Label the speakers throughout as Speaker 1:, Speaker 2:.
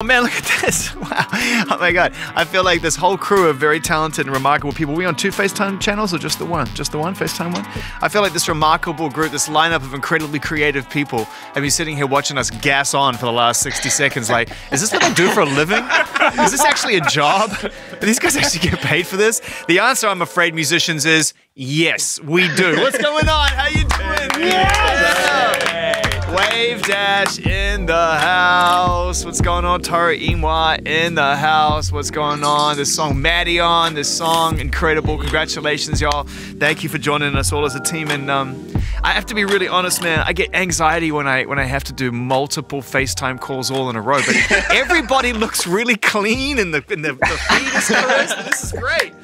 Speaker 1: Oh man, look at this. Wow. Oh my God. I feel like this whole crew of very talented and remarkable people. We on 2 FaceTime channels or just the one? Just the one FaceTime one? I feel like this remarkable group, this lineup of incredibly creative people have been sitting here watching us gas on for the last 60 seconds. Like, is this what they do for a living? Is this actually a job? Do these guys actually get paid for this? The answer, I'm afraid, musicians, is yes, we do. What's going on? How you doing? Yeah! Wave Dash in the house. What's going on? Tara Imwa in the house. What's going on? This song Maddie on. This song incredible. Congratulations, y'all. Thank you for joining us all as a team. And I have to be really honest, man. I get anxiety when I have to do multiple FaceTime calls all in a row. But everybody looks really clean and the feed is correct. This is great.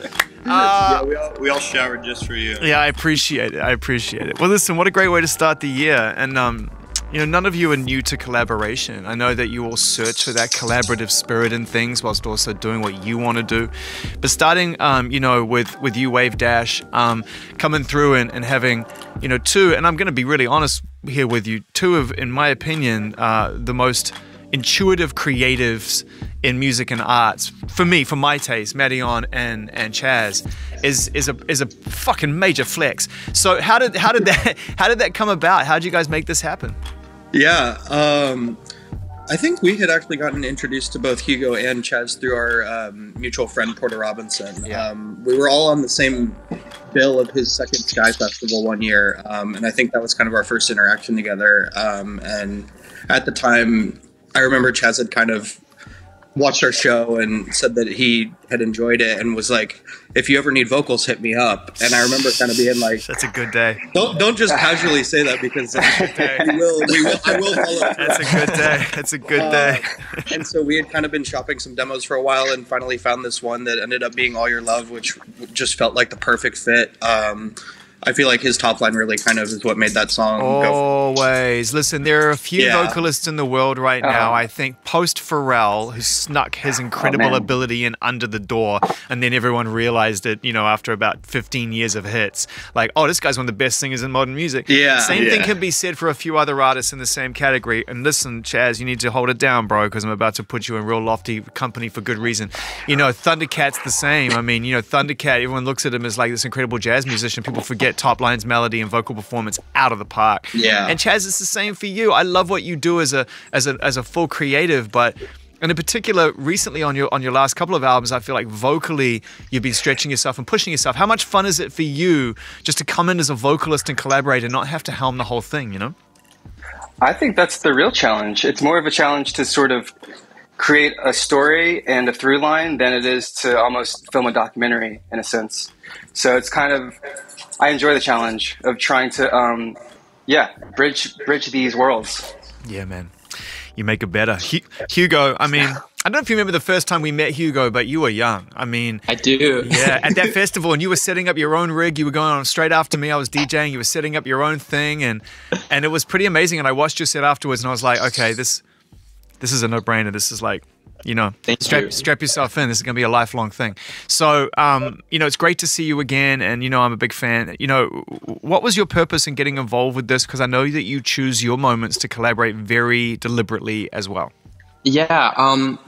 Speaker 2: Yeah, we all showered just for you.
Speaker 1: Yeah, I appreciate it. I appreciate it. Well, listen, what a great way to start the year. And you know, none of you are new to collaboration. I know that you all search for that collaborative spirit in things whilst also doing what you want to do. But starting, you know, with you, Wave Dash, coming through and having, you know, 2, and I'm going to be really honest here with you, 2 of, in my opinion, the most intuitive creatives in music and arts, for me, for my taste, Marion and Chaz, is a fucking major flex. So how did that come about? How did you guys make this happen?
Speaker 2: Yeah, I think we had actually gotten introduced to both Hugo and Chaz through our mutual friend Porter Robinson. Yeah. We were all on the same bill of his second Sky Festival one year, and I think that was kind of our first interaction together. And at the time, I remember Chaz had kind of watched our show and said that he had enjoyed it and was like, if you ever need vocals, hit me up. And I remember kind of being like,
Speaker 1: that's a good day.
Speaker 2: Don't just casually say that, because I will follow.
Speaker 1: That's a good day. That's a good day.
Speaker 2: And so we had kind of been shopping some demos for a while and finally found this one that ended up being All Your Love, which just felt like the perfect fit. I feel like his top line really kind of is what made that song
Speaker 1: Always. Listen, there are a few vocalists in the world right now, I think, post Pharrell, who snuck his incredible ability in under the door, and then everyone realized it, you know, after about 15 years of hits. Like, oh, this guy's one of the best singers in modern music. Yeah. Same thing can be said for a few other artists in the same category. And listen, Chaz, you need to hold it down, bro, because I'm about to put you in real lofty company for good reason. You know, Thundercat's the same. I mean, you know, Thundercat, everyone looks at him as like this incredible jazz musician. People forget top lines, melody, and vocal performance out of the park. Yeah. And Chaz, it's the same for you. I love what you do as a full creative, but and in particular, recently on your last couple of albums, I feel like vocally you've been stretching yourself and pushing yourself. How much fun is it for you just to come in as a vocalist and collaborate and not have to helm the whole thing, you know?
Speaker 3: I think that's the real challenge. It's more of a challenge to sort of create a story and a through line than it is to almost film a documentary in a sense. So it's kind of, I enjoy the challenge of trying to, bridge these worlds.
Speaker 1: Yeah, man. You make it better. Hugo, I mean, I don't know if you remember the first time we met Hugo, but you were young. I mean...
Speaker 4: I do.
Speaker 1: Yeah, at that festival, and you were setting up your own rig. You were going on straight after me. I was DJing. You were setting up your own thing, and it was pretty amazing. And I watched your set afterwards, and I was like, okay, this is a no-brainer. This is like... You know, strap yourself in. This is going to be a lifelong thing. So, you know, it's great to see you again. And, you know, I'm a big fan. You know, what was your purpose in getting involved with this? Because I know that you choose your moments to collaborate very deliberately as well.
Speaker 4: Yeah,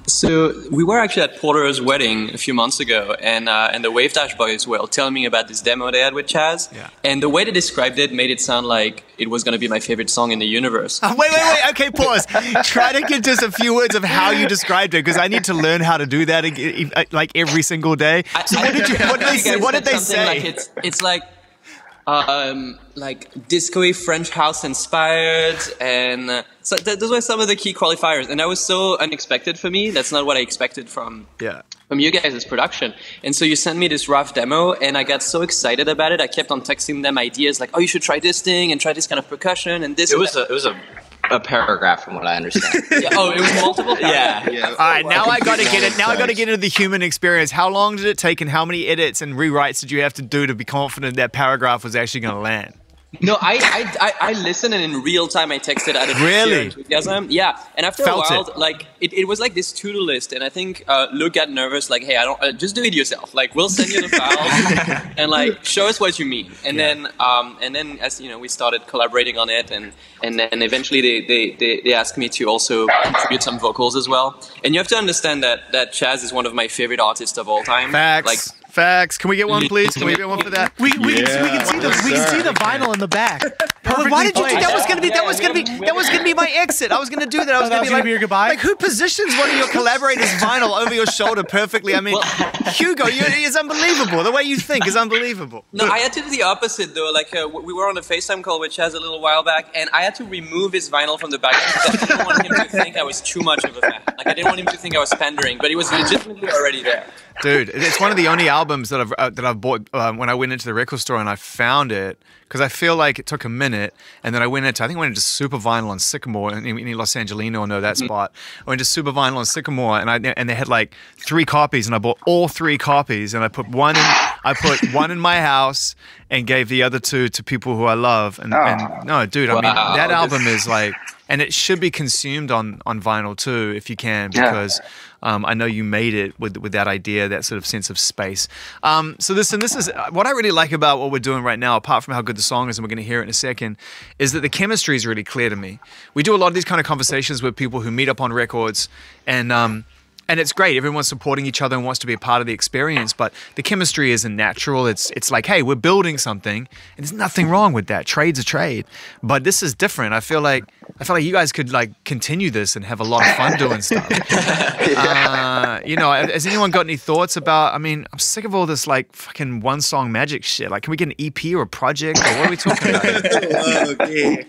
Speaker 4: so we were actually at Porter's wedding a few months ago, and the Wave Dash boys were telling me about this demo they had with Chaz, and the way they described it made it sound like it was going to be my favorite song in the universe.
Speaker 1: Wait, okay, pause. Try to give just a few words of how you described it, because I need to learn how to do that like every single day. So what did they say?
Speaker 4: Like it's like disco-y French house inspired, and so those were some of the key qualifiers, and that was so unexpected for me. That's not what I expected from you guys' production. And so you sent me this rough demo, and I got so excited about it. I kept on texting them ideas like, oh, you should try this thing and try this kind of percussion and this.
Speaker 5: It was a paragraph from what I understand.
Speaker 4: It was multiple paragraphs.
Speaker 1: Yeah. All right, now I got to get it. Now I got to get into the human experience. How long did it take, and how many edits and rewrites did you have to do to be confident that paragraph was actually going to land?
Speaker 4: No, I listened, and in real time I texted out of
Speaker 1: Really?
Speaker 4: enthusiasm. Yeah, and after
Speaker 1: Felt
Speaker 4: a while,
Speaker 1: it.
Speaker 4: like it was like this to-do list, and I think Luke got nervous. Like, hey, I don't just do it yourself. Like, we'll send you the files, and like show us what you mean. And then as you know, we started collaborating on it, and then eventually they asked me to also contribute some vocals as well. And you have to understand that Chaz is one of my favorite artists of all time.
Speaker 1: Facts.
Speaker 4: Like,
Speaker 1: Facts. Can we get one, please? Can we get one for that?
Speaker 6: We can see the vinyl in the back.
Speaker 1: Why did you think that was gonna be?
Speaker 6: Yeah,
Speaker 1: That was gonna be my exit. I was gonna do that. I was gonna be like,
Speaker 6: your goodbye?
Speaker 1: like, who positions one of your collaborators' vinyl over your shoulder perfectly? I mean, Hugo, it's unbelievable. The way you think is unbelievable.
Speaker 4: No, I had to do the opposite though. Like we were on a FaceTime call with Chaz a little while back, and I had to remove his vinyl from the background because I didn't want him to think I was too much of a fan. Like I didn't want him to think I was pandering, but he was legitimately already there.
Speaker 1: Dude, it's one of the only albums that I've bought when I went into the record store and I found it, because I feel like it took a minute, and then I went into Super Vinyl on Sycamore, and any Los Angelino know that spot. I went to Super Vinyl on Sycamore, and they had like 3 copies, and I bought all 3 copies, and I put one in my house and gave the other 2 to people who I love. And no, dude, I mean, that album is like, and it should be consumed on vinyl too, if you can, because I know you made it with that idea, that sort of sense of space. So this is what I really like about what we're doing right now, apart from how good the song is, and we're going to hear it in a second, is that the chemistry is really clear to me. We do a lot of these kind of conversations with people who meet up on records, and it's great. Everyone's supporting each other and wants to be a part of the experience, but the chemistry isn't natural. It's like, hey, we're building something, and there's nothing wrong with that. Trade's a trade. But this is different. I feel like you guys could like continue this and have a lot of fun doing stuff. Has anyone got any thoughts about, I mean, I'm sick of all this like fucking one-song magic shit. Like, can we get an EP or a project, or what are we talking about?
Speaker 2: Okay.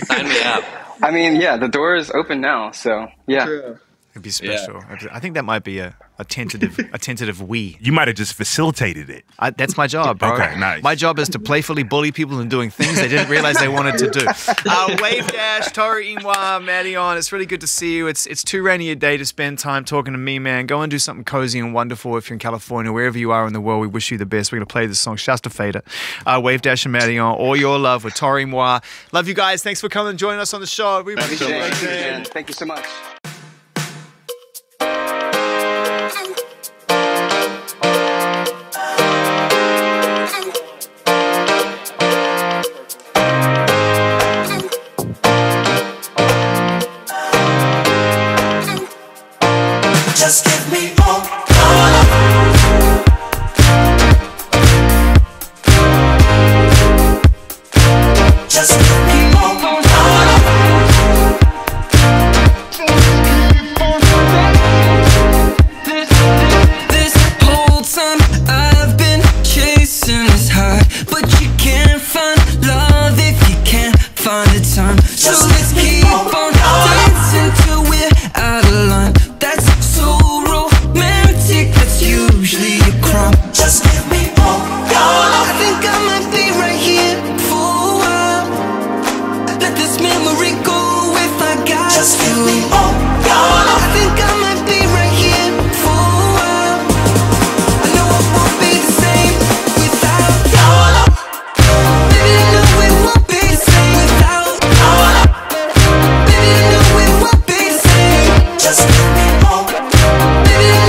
Speaker 4: Sign me up.
Speaker 3: I mean, yeah, the door is open now, so yeah.
Speaker 2: True.
Speaker 1: It'd be special. Yeah. I think that might be a tentative we.
Speaker 7: You might have just facilitated it.
Speaker 1: That's my job, bro.
Speaker 7: Okay, nice.
Speaker 1: My job is to playfully bully people into doing things they didn't realize they wanted to do. Wave Dash, Tori Inwa, Marion, it's really good to see you. It's too rainy a day to spend time talking to me, man. Go and do something cozy and wonderful if you're in California, wherever you are in the world. We wish you the best. We're going to play this song, Shasta Fader. Wave Dash and Marion, All Your Love with Tori Inwa. Love you guys. Thanks for coming and joining us on the show. We appreciate it.
Speaker 3: Thank you so much.
Speaker 8: Just give me all your love. Just give me all your love.
Speaker 9: This whole time I've been chasing this high, but you can't find love if you can't find the time. So let's keep on dancing till we're out of line. That's so romantic, that's usually a crime.
Speaker 8: Just give me all your love.
Speaker 9: I think I might be right here for a while. Let this memory go if I got
Speaker 8: Just
Speaker 9: to.
Speaker 8: give me all your love.
Speaker 9: I think I might be right here for a while. I know it won't be the same without
Speaker 8: Your love.
Speaker 9: Baby, I know it won't be the same without
Speaker 8: Your love.
Speaker 9: Baby, I know it won't be the same.
Speaker 8: Just give me all.
Speaker 9: Baby, I